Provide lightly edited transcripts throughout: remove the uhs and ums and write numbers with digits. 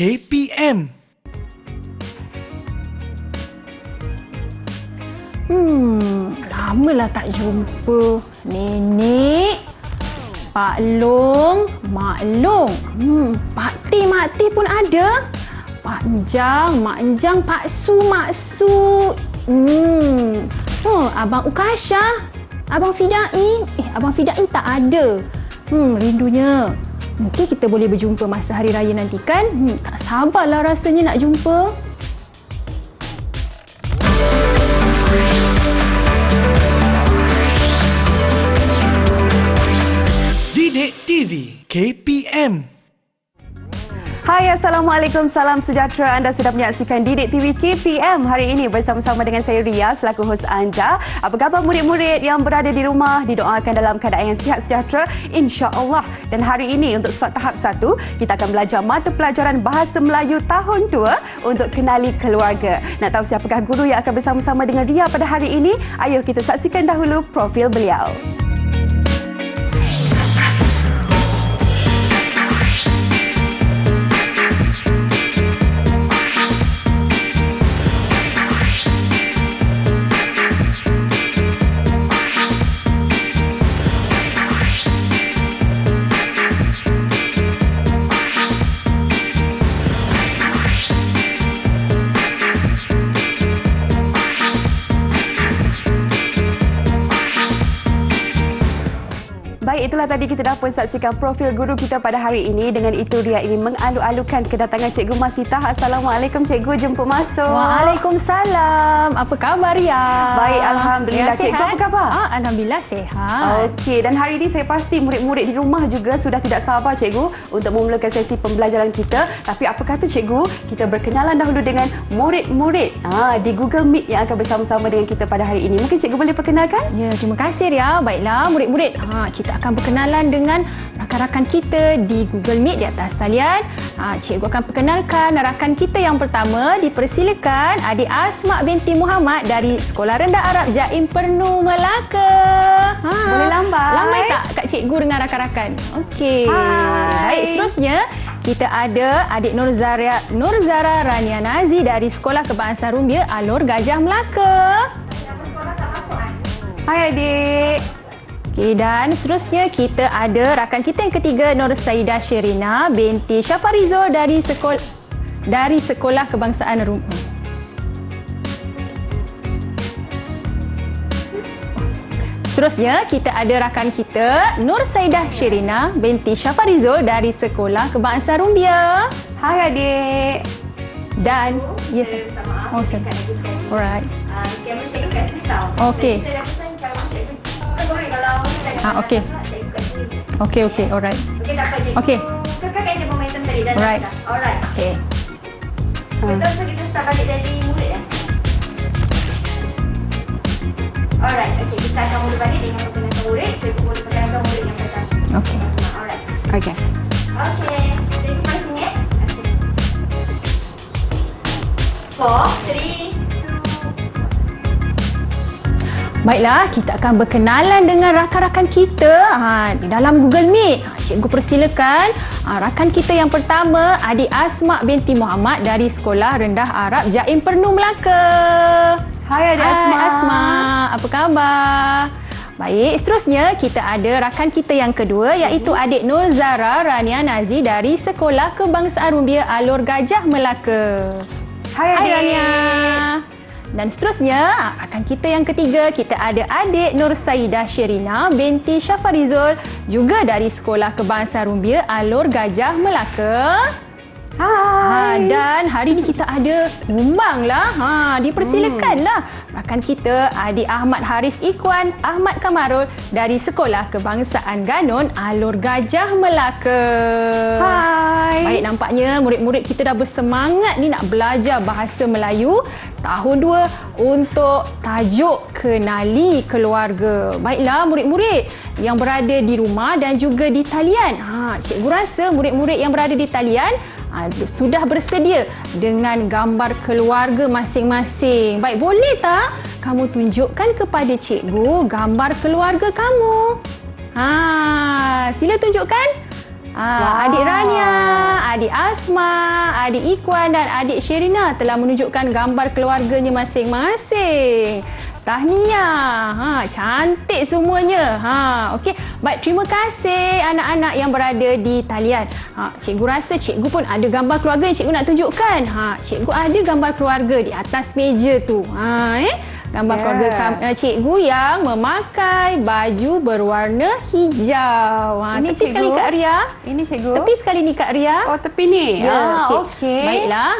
KPM. Lamalah tak jumpa Nenek, Pak Long, Mak Long. Pak T pun ada. Pak Jang, Mak Jang, Pak Su, Mak Su. Abang Ukasha, Abang Fidai. Abang Fidai tak ada. Rindunya. Mungkin kita boleh berjumpa masa hari raya nanti kan? Tak sabarlah rasanya nak jumpa. Didik TV KPM. Hai, Assalamualaikum, salam sejahtera. Anda sedang menyaksikan Didik TV KPM hari ini bersama-sama dengan saya Ria selaku hos anda. Apa khabar murid-murid yang berada di rumah? Didoakan dalam keadaan yang sihat sejahtera insya-Allah. Dan hari ini untuk slot tahap 1, kita akan belajar mata pelajaran Bahasa Melayu tahun 2 untuk kenali keluarga. Nak tahu siapakah guru yang akan bersama-sama dengan Ria pada hari ini? Ayo kita saksikan dahulu profil beliau. Baik, itulah tadi kita dah pun saksikan profil guru kita pada hari ini. Dengan itu Ria ingin mengalu-alukan kedatangan Cikgu Masitah. Assalamualaikum Cikgu, jemput masuk. Waalaikumsalam. Apa khabar Ria? Baik, Alhamdulillah. Cikgu apa khabar? Alhamdulillah sihat. Okey, dan hari ini saya pasti murid-murid di rumah juga sudah tidak sabar Cikgu untuk memulakan sesi pembelajaran kita. Tapi apa kata Cikgu, kita berkenalan dahulu dengan murid-murid di Google Meet yang akan bersama-sama dengan kita pada hari ini. Mungkin Cikgu boleh perkenalkan? Ya, terima kasih Ria. Baiklah murid-murid, kita akan berkenalan dengan rakan-rakan kita di Google Meet di atas talian. Cikgu akan perkenalkan rakan kita yang pertama. Dipersilakan Adik Asma binti Muhammad dari Sekolah Rendah Arab Jaim Pernu, Melaka. Boleh lambai? Lambai tak Kak Cikgu dengan rakan-rakan? Okey. Baik, seterusnya kita ada Adik Nurzara Rania Nazi dari Sekolah Kebangsaan Rumbia, Alor Gajah, Melaka. Hai adik. Okey, dan seterusnya kita ada rakan kita yang ketiga, Nur Saidah Sherina binti Syafarizo dari Sekolah Kebangsaan Rumbia. Seterusnya kita ada rakan kita Nur Saidah Sherina binti Syafarizo dari Sekolah Kebangsaan Rumbia. Hai adik. Dan yes. Oh, sorry. Alright. Kamera cikgu kat sini tau. Okey. Saya dah pesan kalau cikgu boleh kalau okey. Okey, alright. Okey, tak apa cikgu. Okey. Kekalkan je momentum tadi dah. Alright. Alright. Okey. Betul, so kita start balik dari murid ya. Alright, okey, kita akan mula balik dengan perkenalkan murid. Cikgu boleh perkenalkan murid yang pertama. Okey. Alright. Okey. Okey, cikgu pada sini ya. 4, 3, 2. Baiklah, kita akan berkenalan dengan rakan-rakan kita di dalam Google Meet. Cikgu persilakan rakan kita yang pertama, Adik Asma binti Muhammad dari Sekolah Rendah Arab Jaim Pernu, Melaka. Hai adik Asma. Hai Asma, apa khabar? Baik, seterusnya kita ada rakan kita yang kedua iaitu Adik Nurzara Rania Nazi dari Sekolah Kebangsaan Rumbia, Alor Gajah, Melaka. Hai adik. Hai Rania. Dan seterusnya, rakan kita yang ketiga, kita ada Adik Nur Saidah Sherina binti Syafarizul, juga dari Sekolah Kebangsaan Rumbia, Alor Gajah, Melaka. Hai. Dan hari ni kita ada umbang lah. Dipersilakanlah rakan kita Adik Ahmad Haris Ikwan Ahmad Kamarul dari Sekolah Kebangsaan Ganon, Alor Gajah, Melaka. Hai. Baik, nampaknya murid-murid kita dah bersemangat ni nak belajar Bahasa Melayu tahun 2 untuk tajuk Kenali Keluarga. Baiklah murid-murid yang berada di rumah dan juga di talian. Cikgu rasa murid-murid yang berada di talian sudah bersedia dengan gambar keluarga masing-masing. Baik, boleh tak kamu tunjukkan kepada cikgu gambar keluarga kamu? Sila tunjukkan. Adik Rania, adik Asma, adik Ikwan dan adik Sherina telah menunjukkan gambar keluarganya masing-masing. Tahniah. Cantik semuanya. Okey. Baik, terima kasih anak-anak yang berada di talian. Cikgu rasa cikgu pun ada gambar keluarga yang cikgu nak tunjukkan. Cikgu ada gambar keluarga di atas meja tu. Gambar keluarga cikgu yang memakai baju berwarna hijau. Ini tepi cikgu? sekali Kak Ria. Ini cikgu? Tepi sekali ni Kak Ria. Oh, tepi ni? Ya, okey. Baiklah.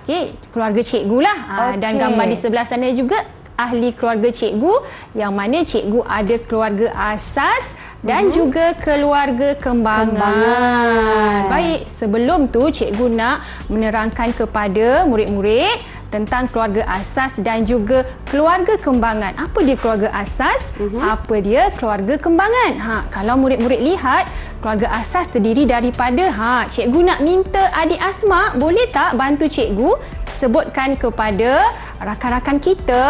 Okey, keluarga cikgu lah. Dan Okey. gambar di sebelah sana juga ahli keluarga cikgu, yang mana cikgu ada keluarga asas dan juga keluarga kembangan. Baik, sebelum tu cikgu nak menerangkan kepada murid-murid tentang keluarga asas dan juga keluarga kembangan. Apa dia keluarga asas? Apa dia keluarga kembangan? Kalau murid-murid lihat, keluarga asas terdiri daripada, cikgu nak minta adik Asma, boleh tak bantu cikgu sebutkan kepada rakan-rakan kita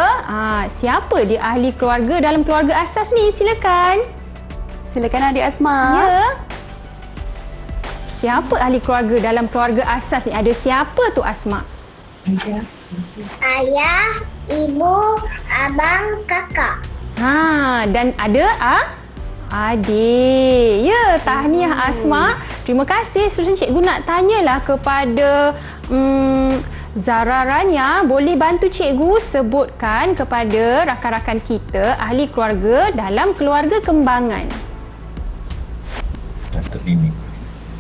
siapa dia ahli keluarga dalam keluarga asas ni? Silakan. Silakan adik Asma. Ya. Siapa ahli keluarga dalam keluarga asas ni? Ada siapa tu Asma? Ayah, ibu, abang, kakak. Dan ada adik. Ya, tahniah Asma. Terima kasih. Seterusnya cikgu nak tanyalah kepada Zara Rania, boleh bantu cikgu sebutkan kepada rakan-rakan kita ahli keluarga dalam keluarga kembangan. Datuk Nenek.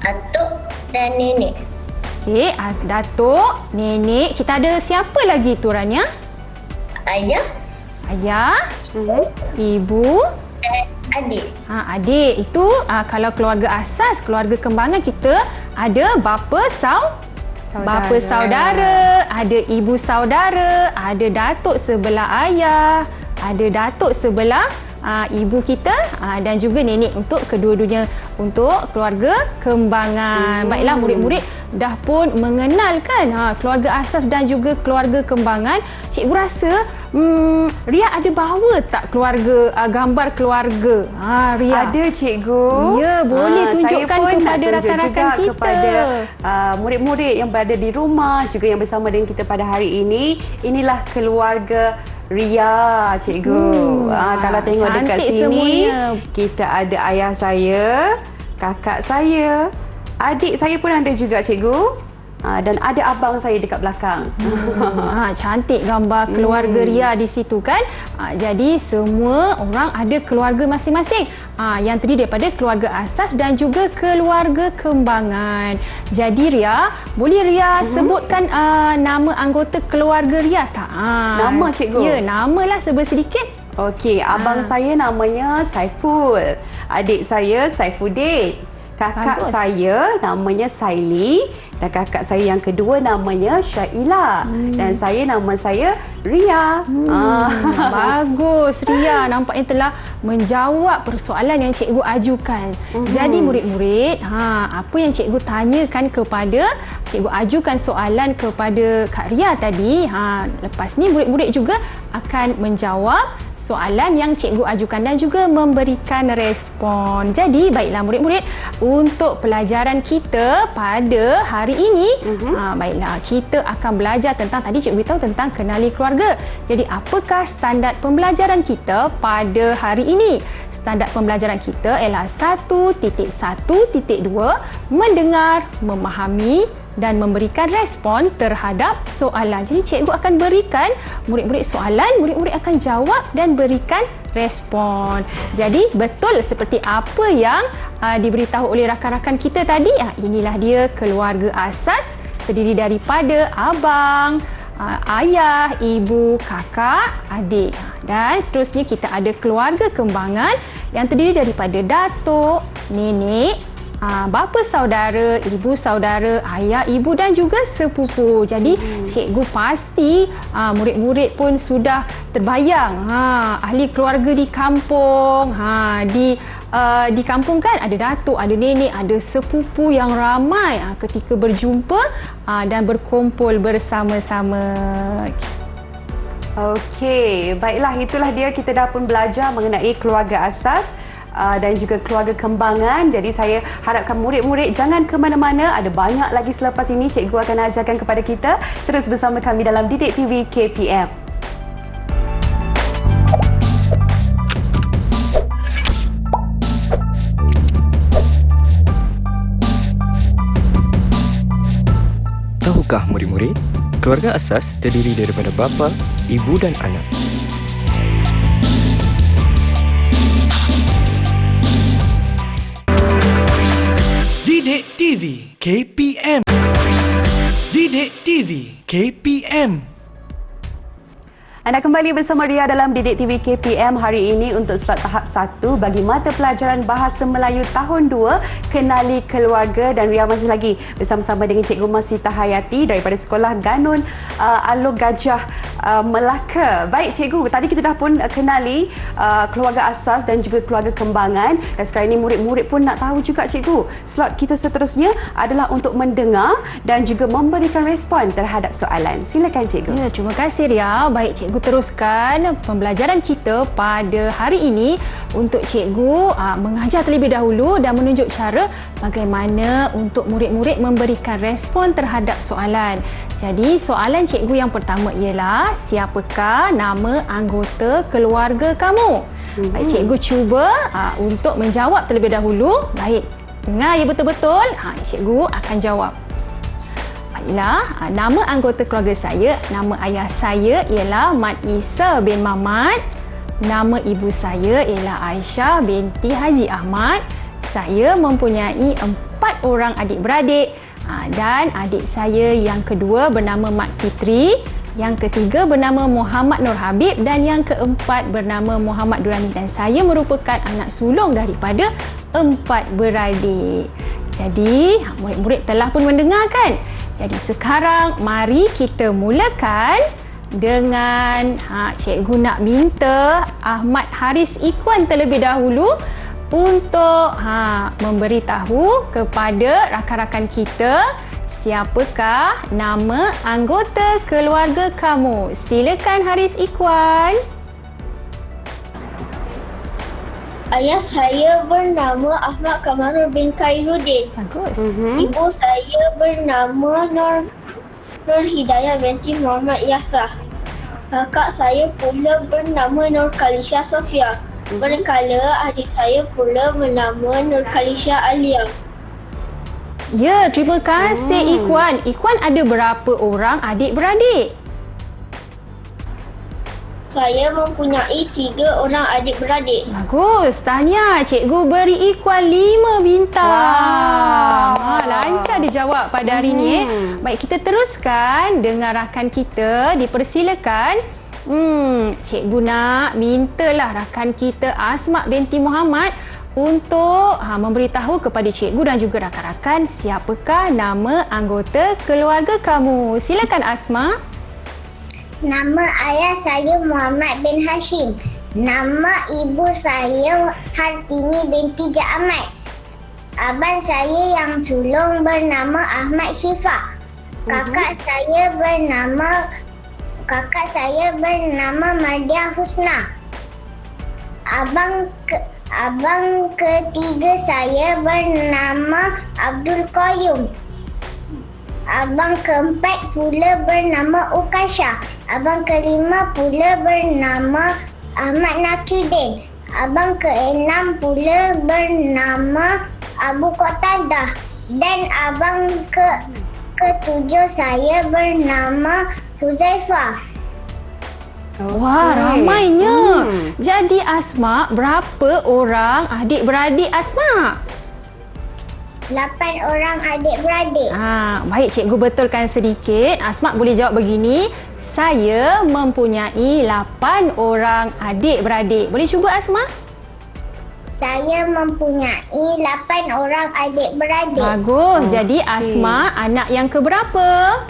Atuk dan nenek. Okey, datuk, nenek. Kita ada siapa lagi tu Rania? Ayah Ayah, ibu, dan adik. adik. Itu kalau keluarga asas, keluarga kembangan kita ada bapa bapa saudara, ada ibu saudara, ada datuk sebelah ayah, ada datuk sebelah ibu kita dan juga nenek untuk kedua-duanya untuk keluarga kembangan. Baiklah, murid-murid dah pun mengenalkan keluarga asas dan juga keluarga kembangan. Cikgu rasa Ria ada bawa tak keluarga gambar keluarga? Ria. Ada cikgu. Ya, boleh tunjukkan saya pun kepada nak tunjuk rakan-rakan juga kita. kepada murid-murid yang berada di rumah juga yang bersama dengan kita pada hari ini. Inilah keluarga Ria, cikgu. Kalau tengok dekat cantik sini, semuanya. kita ada ayah saya, kakak saya, adik saya pun ada juga, cikgu. Dan ada abang saya dekat belakang. Cantik gambar keluarga Ria di situ kan. Jadi semua orang ada keluarga masing-masing. Yang terdiri daripada keluarga asas dan juga keluarga kembangan. Jadi Ria, boleh Ria sebutkan nama anggota keluarga Ria tak? Nama, cikgu? Ya, namalah sedikit. Okey, abang saya namanya Saiful. Adik saya Saifuddin. Kakak Bagus. saya namanya Saili dan kakak saya yang kedua namanya Syaila. Dan nama saya Ria. Bagus Ria, nampaknya telah menjawab persoalan yang cikgu ajukan. Jadi murid-murid, apa yang cikgu tanyakan cikgu ajukan soalan kepada Kak Ria tadi, lepas ni murid-murid juga akan menjawab soalan yang cikgu ajukan dan juga memberikan respon. Jadi baiklah murid-murid, untuk pelajaran kita pada hari ini, baiklah kita akan belajar tentang, tadi cikgu beritahu tentang kenali keluarga. Jadi apakah standard pembelajaran kita pada hari ini? Standard pembelajaran kita ialah 1.1.2, mendengar, memahami dan memberikan respon terhadap soalan. Jadi cikgu akan berikan murid-murid soalan, murid-murid akan jawab dan berikan respon. Jadi betul seperti apa yang diberitahu oleh rakan-rakan kita tadi. Inilah dia keluarga asas, terdiri daripada abang, ayah, ibu, kakak, adik. Dan seterusnya kita ada keluarga kembangan yang terdiri daripada datuk, nenek, bapa saudara, ibu saudara, ayah, ibu dan juga sepupu. Jadi cikgu pasti murid-murid pun sudah terbayang ahli keluarga di kampung. Di kampung kan ada datuk, ada nenek, ada sepupu yang ramai ketika berjumpa dan berkumpul bersama-sama. Okey, baiklah, itulah dia, kita dah pun belajar mengenai keluarga asas, dan juga keluarga kembangan. Jadi saya harapkan murid-murid jangan ke mana-mana. Ada banyak lagi selepas ini cikgu akan ajarkan kepada kita. Terus bersama kami dalam Didik TV KPM. Tahukah murid-murid, keluarga asas terdiri daripada bapa, ibu dan anak. Didik TV KPM. Didik TV KPM. Anda kembali bersama Ria dalam Didik TV KPM hari ini untuk slot tahap 1 bagi mata pelajaran Bahasa Melayu tahun 2, Kenali Keluarga, dan Ria masih lagi bersama-sama dengan Cikgu Masita Hayati daripada Sekolah Ganun Alor Gajah Melaka. Baik Cikgu, tadi kita dah pun kenali keluarga asas dan juga keluarga kembangan, dan sekarang ini murid-murid pun nak tahu juga Cikgu. Slot kita seterusnya adalah untuk mendengar dan juga memberikan respon terhadap soalan. Silakan Cikgu. Ya, terima kasih Ria. Baik Cikgu teruskan pembelajaran kita pada hari ini untuk Cikgu mengajar terlebih dahulu dan menunjuk cara bagaimana untuk murid-murid memberikan respon terhadap soalan. Jadi soalan Cikgu yang pertama ialah, siapakah nama anggota keluarga kamu? Baik, Cikgu cuba untuk menjawab terlebih dahulu. Baik, dengar ya betul-betul. Cikgu akan jawab. Baiklah, nama anggota keluarga saya, nama ayah saya ialah Mat Isa bin Mamat. Nama ibu saya ialah Aisyah binti Haji Ahmad. Saya mempunyai 4 orang adik-beradik. Dan adik saya yang kedua bernama Mat Fitri, yang ketiga bernama Muhammad Nur Habib, dan yang keempat bernama Muhammad Durani. Dan saya merupakan anak sulung daripada 4 beradik. Jadi, murid-murid telah pun mendengarkan. Jadi sekarang mari kita mulakan dengan cikgu nak minta Ahmad Haris Ikwan terlebih dahulu untuk memberitahu kepada rakan-rakan kita siapakah nama anggota keluarga kamu. Silakan Haris Ikwan. Ayah saya bernama Ahmad Kamarul bin Khairuddin. Bagus. Ibu saya bernama Nur Hidayah binti Muhammad Yasah. Kakak saya pula bernama Nur Khalisha Sofia. Manakala adik saya pula bernama Nur Khalisha Alia. Ya, terima kasih Ikwan. Ikwan ada berapa orang adik-beradik? Saya mempunyai 3 orang adik-beradik. Bagus. Tahniah. Cikgu beri Ikwan 5 bintang. Lancar dijawab pada hari ini. Baik, kita teruskan dengan rakan kita. Dipersilakan. Cikgu nak mintalah rakan kita Asma binti Muhammad untuk memberitahu kepada cikgu dan juga rakan-rakan siapakah nama anggota keluarga kamu. Silakan Asma. Nama ayah saya Muhammad bin Hashim. Nama ibu saya Hartini binti Ja'amat. Abang saya yang sulung bernama Ahmad Syifa. Kakak saya bernama Mardiah Husna. Abang ketiga saya bernama Abdul Qayyum. Abang keempat pula bernama Ukasha. Abang kelima pula bernama Ahmad Nakiuddin. Abang keenam pula bernama Abu Qatadah. Dan abang ketujuh saya bernama Huzaifah. Wah, ramainya. Jadi Asma, berapa orang adik-beradik Asma? 8 orang adik-beradik. Baik, cikgu betulkan sedikit. Asma boleh jawab begini. Saya mempunyai 8 orang adik-beradik. Boleh cuba Asma? Saya mempunyai 8 orang adik-beradik. Bagus. Jadi Asma anak yang keberapa?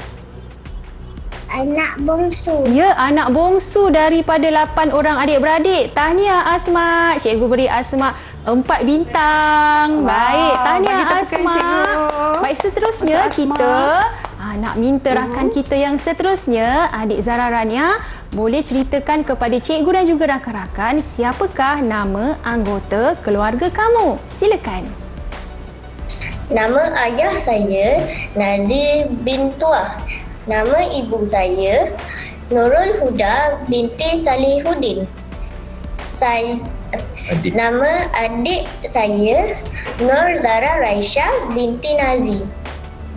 Anak bongsu. Ya, anak bongsu daripada 8 orang adik-beradik. Tahniah Asma. Cikgu beri Asma 4 bintang. Baik, tahniah Asma. Baik, seterusnya kita nak minta rakan kita yang seterusnya, adik Zara Rania, boleh ceritakan kepada cikgu dan juga rakan-rakan siapakah nama anggota keluarga kamu? Silakan. Nama ayah saya Nazir bin Tuah. Nama ibu saya Nurul Huda binti Salihuddin. Nama adik saya Nur Zara Raisha binti Nazi.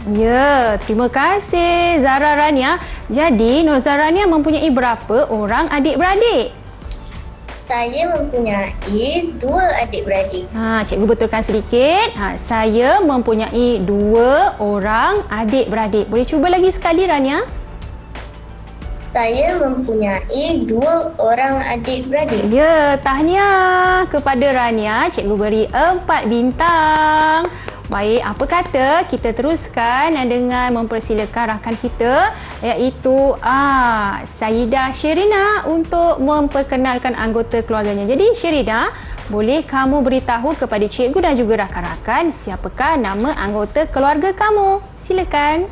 Ya, terima kasih Zara Rania. Jadi Nur Zara Rania mempunyai berapa orang adik-beradik? Saya mempunyai 2 adik-beradik. Cikgu betulkan sedikit. Saya mempunyai 2 orang adik-beradik. Boleh cuba lagi sekali Rania? Saya mempunyai 2 orang adik-beradik. Ya, tahniah kepada Rania. Cikgu beri 4 bintang. Baik, apa kata kita teruskan dengan mempersilakan rakan kita iaitu Sayyidah Sherina untuk memperkenalkan anggota keluarganya. Jadi Sherina, boleh kamu beritahu kepada cikgu dan juga rakan-rakan siapakah nama anggota keluarga kamu? Silakan.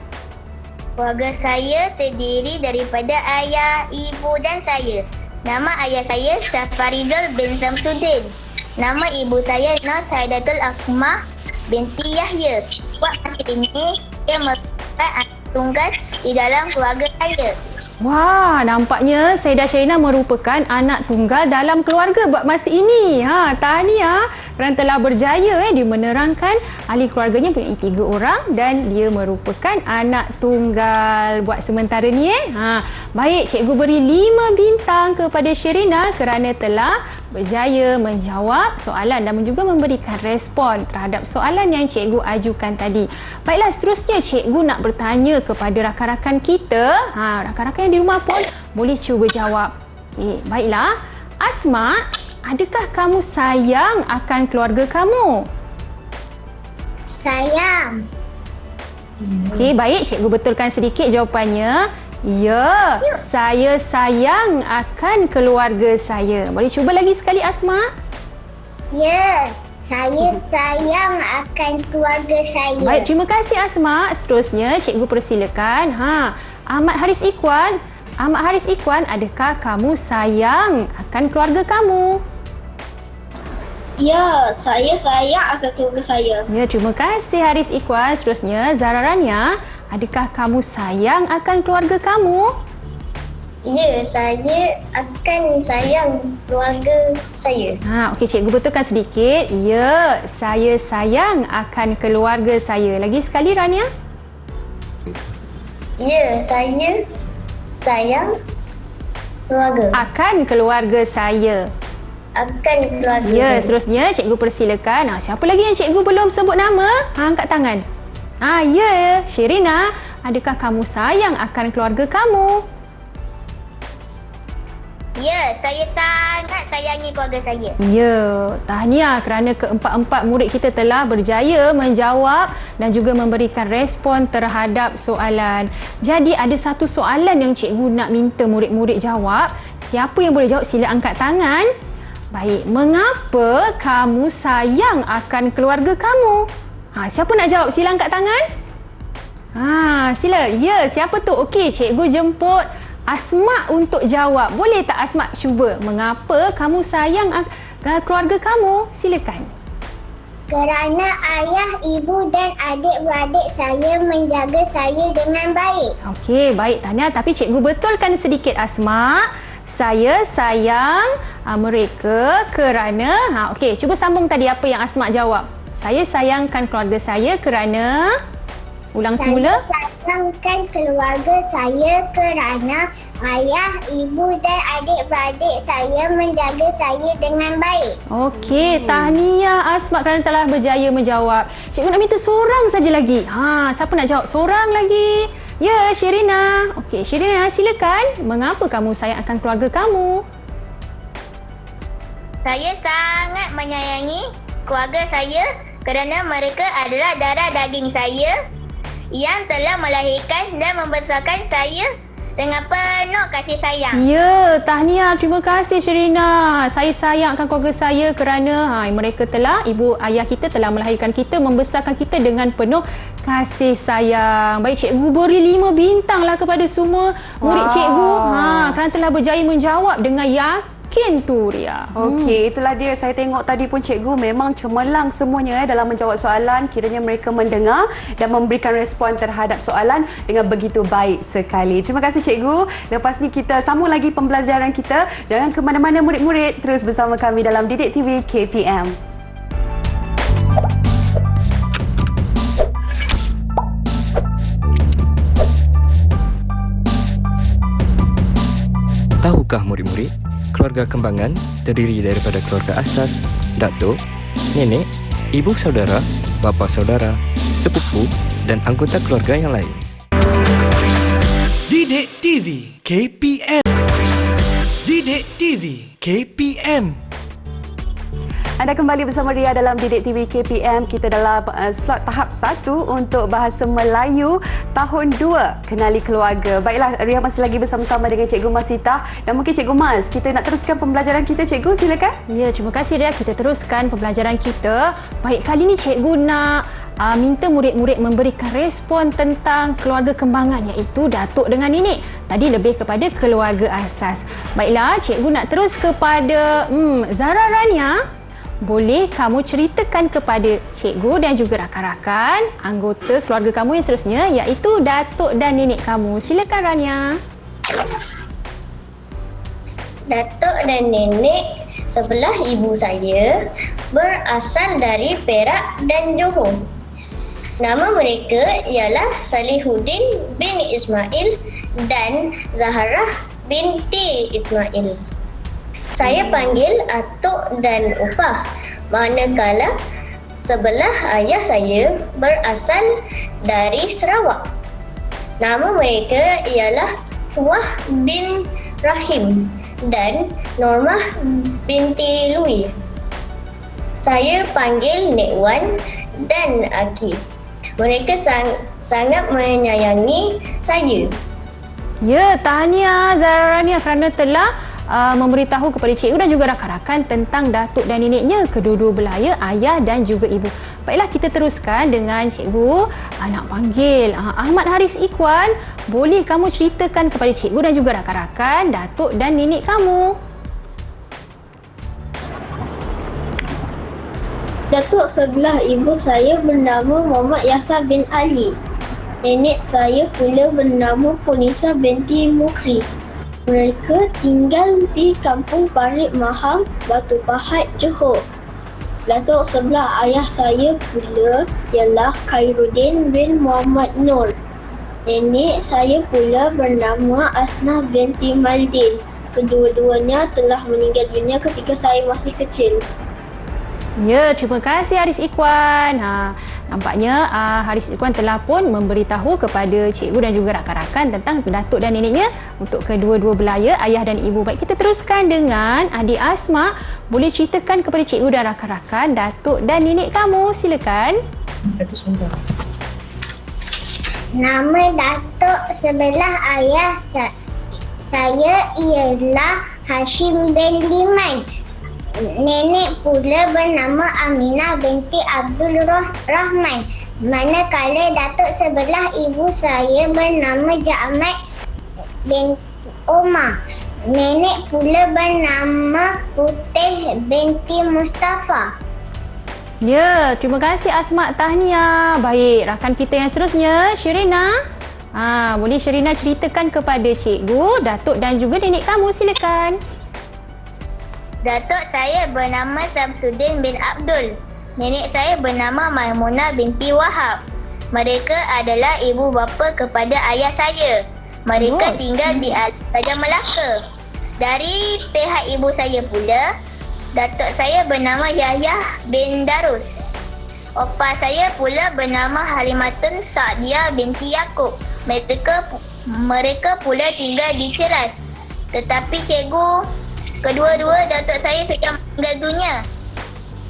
Keluarga saya terdiri daripada ayah, ibu dan saya. Nama ayah saya Syafarizal bin Samsuddin. Nama ibu saya Nur Saidatul Akmah binti Yahya. Buat masa ini, dia merupakan anak tunggal di dalam keluarga saya. Wah, nampaknya Sayyidah Sherina merupakan anak tunggal dalam keluarga buat masa ini. Tahniah kerana telah berjaya di menerangkan ahli keluarganya mempunyai 3 orang dan dia merupakan anak tunggal buat sementara ni. Baik, cikgu beri 5 bintang kepada Sherina kerana telah berjaya menjawab soalan dan juga memberikan respon terhadap soalan yang cikgu ajukan tadi. Baiklah, seterusnya cikgu nak bertanya kepada rakan-rakan kita. Rakan-rakan yang di rumah pun boleh cuba jawab. Baiklah, Asma, adakah kamu sayang akan keluarga kamu? Sayang. Baik, cikgu betulkan sedikit jawapannya. Ya, saya sayang akan keluarga saya. Boleh cuba lagi sekali Asma? Ya, saya sayang akan keluarga saya. Baik, terima kasih Asma. Seterusnya cikgu persilakan. Ahmad Haris Ikhwan. Ahmad Haris Ikhwan, adakah kamu sayang akan keluarga kamu? Ya, saya sayang akan keluarga saya. Ya, terima kasih Haris Ikhwan. Seterusnya Zara Rania, adakah kamu sayang akan keluarga kamu? Ya, saya akan sayang keluarga saya. Okey, cikgu betulkan sedikit. Ya, saya sayang akan keluarga saya. Lagi sekali Rania. Ya, saya sayang keluarga. Akan keluarga saya. Akan keluarga. Ya, seterusnya cikgu persilakan. Siapa lagi yang cikgu belum sebut nama? Angkat tangan. Ya, Sherina, adakah kamu sayang akan keluarga kamu? Ya, saya sangat sayangi keluarga saya. Ya, tahniah kerana keempat-empat murid kita telah berjaya menjawab dan juga memberikan respon terhadap soalan. Jadi ada satu soalan yang cikgu nak minta murid-murid jawab. Siapa yang boleh jawab sila angkat tangan. Baik, mengapa kamu sayang akan keluarga kamu? Siapa nak jawab? Sila angkat tangan. Sila. Ya, siapa tu? Okey, cikgu jemput Asma untuk jawab. Boleh tak Asma cuba? Mengapa kamu sayang keluarga kamu? Silakan. Kerana ayah, ibu dan adik-beradik saya menjaga saya dengan baik. Okey, baik Tania. Tapi cikgu betulkan sedikit Asma. Saya sayang mereka kerana... Okey, cuba sambung tadi apa yang Asma jawab. Saya sayangkan keluarga saya kerana... Ulang semula. Saya sayangkan keluarga saya kerana ayah, ibu dan adik-beradik saya menjaga saya dengan baik. Okey, tahniah Asma kerana telah berjaya menjawab. Cikgu nak minta seorang saja lagi. Siapa nak jawab? Seorang lagi. Ya, Sherina. Okey, Sherina silakan. Mengapa kamu sayang akan keluarga kamu? Saya sangat menyayangi keluarga saya kerana mereka adalah darah daging saya yang telah melahirkan dan membesarkan saya dengan penuh kasih sayang. Ya, tahniah. Terima kasih Sherina. Saya sayangkan keluarga saya kerana mereka telah, ibu ayah kita telah melahirkan kita, membesarkan kita dengan penuh kasih sayang. Baik, cikgu beri 5 bintang lah kepada semua murid cikgu. Kerana telah berjaya menjawab dengan yakin tu, Ria. Okey, itulah dia. Saya tengok tadi pun cikgu memang cemerlang semuanya dalam menjawab soalan. Kiranya mereka mendengar dan memberikan respon terhadap soalan dengan begitu baik sekali. Terima kasih cikgu. Lepas ni kita sambung lagi pembelajaran kita. Jangan ke mana-mana murid-murid. Terus bersama kami dalam Didik TV KPM. Tahukah murid-murid, keluarga kembangan terdiri daripada keluarga asas, datuk, nenek, ibu saudara, bapa saudara, sepupu dan anggota keluarga yang lain. Didik TV KPM. Didik TV KPM. Anda kembali bersama Ria dalam Didik TV KPM. Kita dalam slot tahap 1 untuk Bahasa Melayu tahun 2, Kenali Keluarga. Baiklah, Ria masih lagi bersama-sama dengan Cikgu Masita dan mungkin Cikgu Mas. Kita nak teruskan pembelajaran kita, Cikgu. Silakan. Ya, terima kasih Ria. Kita teruskan pembelajaran kita. Baik, kali ni cikgu nak minta murid-murid memberikan respon tentang keluarga kembangan, iaitu datuk dengan nenek. Tadi lebih kepada keluarga asas. Baiklah, cikgu nak terus kepada Zara Rania. Boleh kamu ceritakan kepada cikgu dan juga rakan-rakan anggota keluarga kamu yang seterusnya, iaitu datuk dan nenek kamu. Silakan Rania. Datuk dan nenek sebelah ibu saya berasal dari Perak dan Johor. Nama mereka ialah Salihuddin bin Ismail dan Zaharah binti Ismail. Saya panggil atuk dan opah, manakala sebelah ayah saya berasal dari Sarawak. Nama mereka ialah Tuah bin Rahim dan Normah binti Lui. Saya panggil Nek Wan dan Aki. Mereka sangat menyayangi saya. Ya, tahniah Zara Rania kerana telah memberitahu kepada cikgu dan juga rakan-rakan tentang datuk dan neneknya, kedua-dua belah ayah dan juga ibu. Baiklah, kita teruskan dengan cikgu. Nak panggil Ahmad Haris Ikwan. Boleh kamu ceritakan kepada cikgu dan juga rakan-rakan datuk dan nenek kamu. Datuk sebelah ibu saya bernama Muhammad Yasar bin Ali. Nenek saya pula bernama Punisa binti Mukri. Mereka tinggal di Kampung Parit Mahang, Batu Pahat, Johor. Datuk sebelah ayah saya pula ialah Khairuddin bin Muhammad Nur. Nenek saya pula bernama Asnah binti Maldin. Kedua-duanya telah meninggal dunia ketika saya masih kecil. Ya, terima kasih Haris Ikwan. Nampaknya Haris Ikwan telah pun memberitahu kepada cikgu dan juga rakan-rakan tentang datuk dan neneknya untuk kedua-dua belah ayah dan ibu. Baik, kita teruskan dengan adik Asma. Boleh ceritakan kepada cikgu dan rakan-rakan datuk dan nenek kamu. Silakan. Nama datuk sebelah ayah saya ialah Hashim bin Liman. Nenek pula bernama Aminah binti Abdul Rahman. Manakala datuk sebelah ibu saya bernama Ja'mat bin Omar. Nenek pula bernama Putih binti Mustafa. Ya, terima kasih Asma, tahniah. Baik, rakan kita yang seterusnya, Sherina. Boleh Sherina ceritakan kepada cikgu, datuk dan juga nenek kamu. Silakan. Datuk saya bernama Samsuddin bin Abdul. Nenek saya bernama Maimunah binti Wahab. Mereka adalah ibu bapa kepada ayah saya. Mereka tinggal di Raja Melaka. Dari pihak ibu saya pula, datuk saya bernama Yahya bin Darus. Opah saya pula bernama Halimatun Sa'diah binti Yaakob. Mereka pula tinggal di Ceras. Tetapi cikgu, kedua-dua datuk saya sudah meninggal dunia.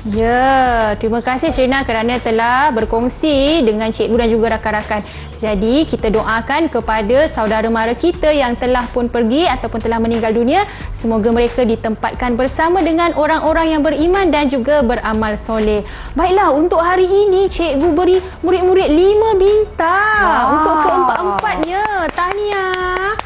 Ya, terima kasih Sherina kerana telah berkongsi dengan cikgu dan juga rakan-rakan. Jadi, kita doakan kepada saudara mara kita yang telah pun pergi ataupun telah meninggal dunia. Semoga mereka ditempatkan bersama dengan orang-orang yang beriman dan juga beramal soleh. Baiklah, untuk hari ini cikgu beri murid-murid 5 bintang. Untuk keempat-empatnya. Tahniah.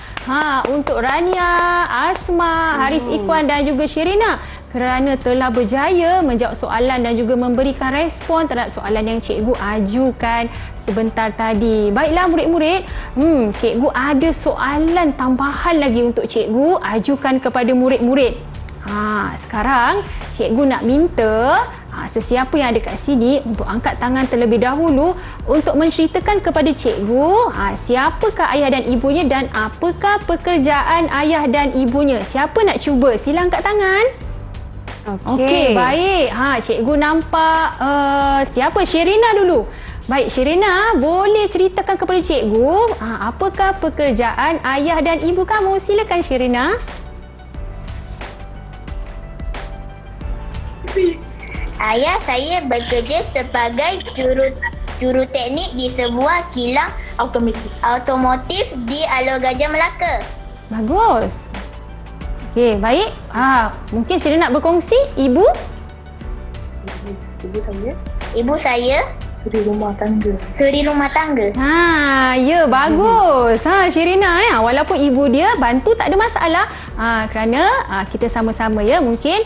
Untuk Rania, Asma, Haris Ikwan dan juga Sherina kerana telah berjaya menjawab soalan dan juga memberikan respon terhadap soalan yang cikgu ajukan sebentar tadi. Baiklah murid-murid, cikgu ada soalan tambahan lagi untuk cikgu ajukan kepada murid-murid. Sekarang cikgu nak minta sesiapa yang ada kat sini untuk angkat tangan terlebih dahulu untuk menceritakan kepada cikgu siapakah ayah dan ibunya dan apakah pekerjaan ayah dan ibunya. Siapa nak cuba? Sila angkat tangan. Okey, baik. Cikgu nampak siapa? Sherina dulu. Baik, Sherina, boleh ceritakan kepada cikgu apakah pekerjaan ayah dan ibu kamu? Silakan Sherina. Ayah saya bekerja sebagai juru teknik di sebuah kilang automotif di Alor Gajah Melaka. Bagus. Okey, baik. Mungkin Sherina nak berkongsi. Ibu? Ibu saya suri rumah tangga. Ya, bagus. Sherina, walaupun ibu dia bantu tak ada masalah. Kerana kita sama-sama ya. Mungkin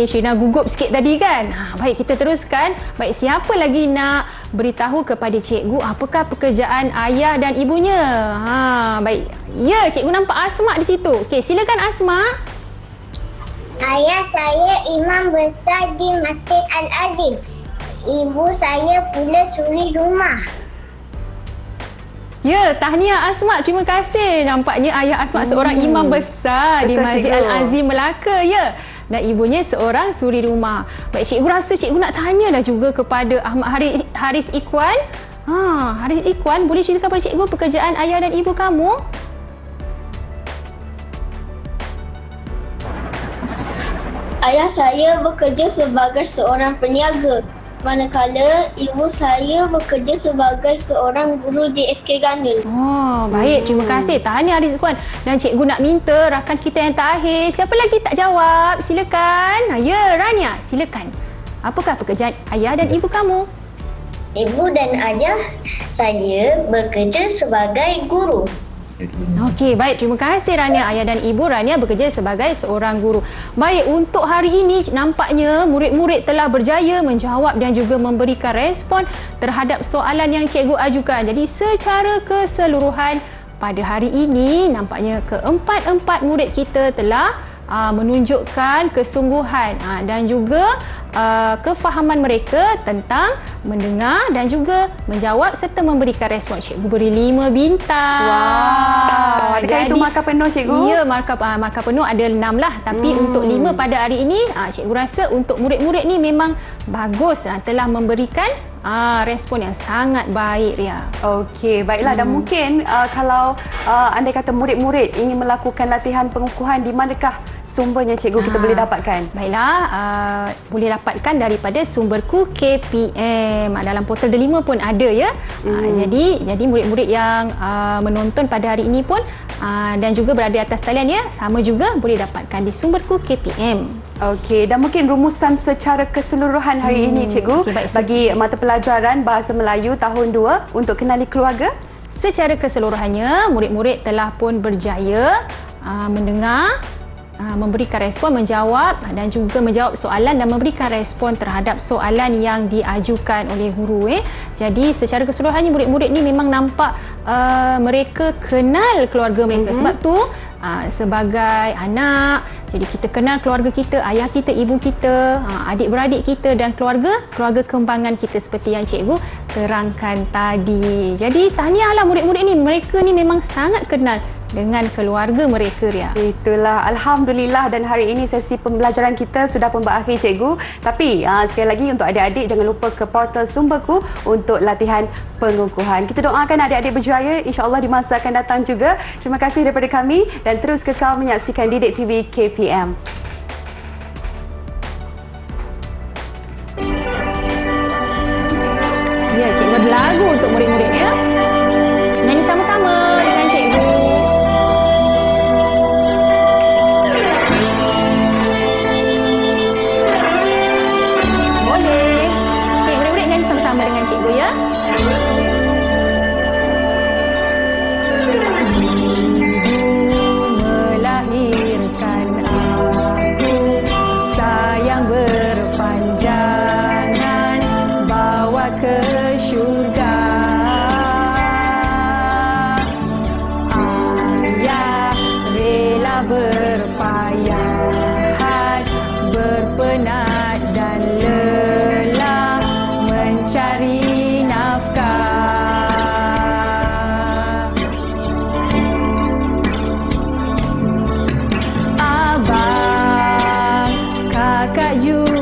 Sherina gugup sikit tadi kan. Baik, kita teruskan. Baik, siapa lagi nak beritahu kepada cikgu apakah pekerjaan ayah dan ibunya? Baik. Ya, cikgu nampak Asma di situ. Okey, silakan Asma. Ayah saya imam besar di Masjid Al-Azim. Ibu saya pula suri rumah. Ya, tahniah Asma. Terima kasih. Nampaknya ayah Asma seorang imam besar di Masjid Al-Azim Melaka, ya. Dan ibunya seorang suri rumah. Baik, cikgu rasa cikgu nak tanyalah juga kepada Ahmad Haris Ikwan. Haris Ikwan, boleh ceritakan kepada cikgu pekerjaan ayah dan ibu kamu? Ayah saya bekerja sebagai seorang peniaga, manakala ibu saya bekerja sebagai seorang guru di SK Gandul. Baik, terima kasih. Tahniah Haris Ikwan. Dan cikgu nak minta rakan kita yang terakhir. Siapa lagi tak jawab? Silakan. Ya, Rania, silakan. Apakah pekerjaan ayah dan ibu kamu? Ibu dan ayah saya bekerja sebagai guru. Okey, baik. Terima kasih Rania. Ayah dan ibu Rania bekerja sebagai seorang guru. Baik, untuk hari ini nampaknya murid-murid telah berjaya menjawab dan juga memberikan respon terhadap soalan yang cikgu ajukan. Jadi secara keseluruhan pada hari ini nampaknya keempat-empat murid kita telah menunjukkan kesungguhan dan juga kefahaman mereka tentang mendengar dan juga menjawab serta memberikan respon. Cikgu beri 5 bintang. Wow. Adakah itu markah penuh cikgu? Ya, markah penuh ada 6 lah. Tapi untuk 5 pada hari ini, cikgu rasa untuk murid-murid ni memang bagus telah memberikan respon yang sangat baik, Ria. Okey, baiklah. Dan mungkin kalau andai kata murid-murid ingin melakukan latihan pengukuhan, di manakah sumbernya cikgu kita boleh dapatkan? Baiklah, boleh dapatkan daripada Sumberku KPM. Dalam portal Delima pun ada ya. Jadi murid-murid yang menonton pada hari ini pun dan juga berada di atas talian ya, sama juga boleh dapatkan di Sumberku KPM. Okey, dan mungkin rumusan secara keseluruhan hari ini cikgu bagi mata pelajaran Bahasa Melayu tahun 2 untuk kenali keluarga? Secara keseluruhannya, murid-murid telah pun berjaya mendengar, memberikan respon, menjawab dan juga menjawab soalan dan memberikan respon terhadap soalan yang diajukan oleh guru. Jadi secara keseluruhannya murid-murid ni memang nampak mereka kenal keluarga mereka. Sebab tu sebagai anak, jadi kita kenal keluarga kita, ayah kita, ibu kita, adik-beradik kita dan keluarga kembangan kita seperti yang cikgu terangkan tadi. Jadi tahniahlah murid-murid ni, mereka ni memang sangat kenal dengan keluarga mereka, Ria. Itulah, Alhamdulillah, dan hari ini sesi pembelajaran kita sudah pun berakhir cikgu. Tapi sekali lagi untuk adik-adik jangan lupa ke portal Sumberku untuk latihan pengukuhan. Kita doakan adik-adik berjaya insya-Allah di masa akan datang juga. Terima kasih daripada kami dan terus kekal menyaksikan Didik TV KPM. lagu untuk murid-murid ya. Nyanyi sama-sama dengan cikgu. Boleh. Okey, murid-murid nyanyi sama-sama dengan cikgu ya. Melahirkan aku, sayang berpanjangan, bawa ke syurga. Ayah rela berpayahan, berpenat dan lelah mencari nafkah. Abang, kakak juga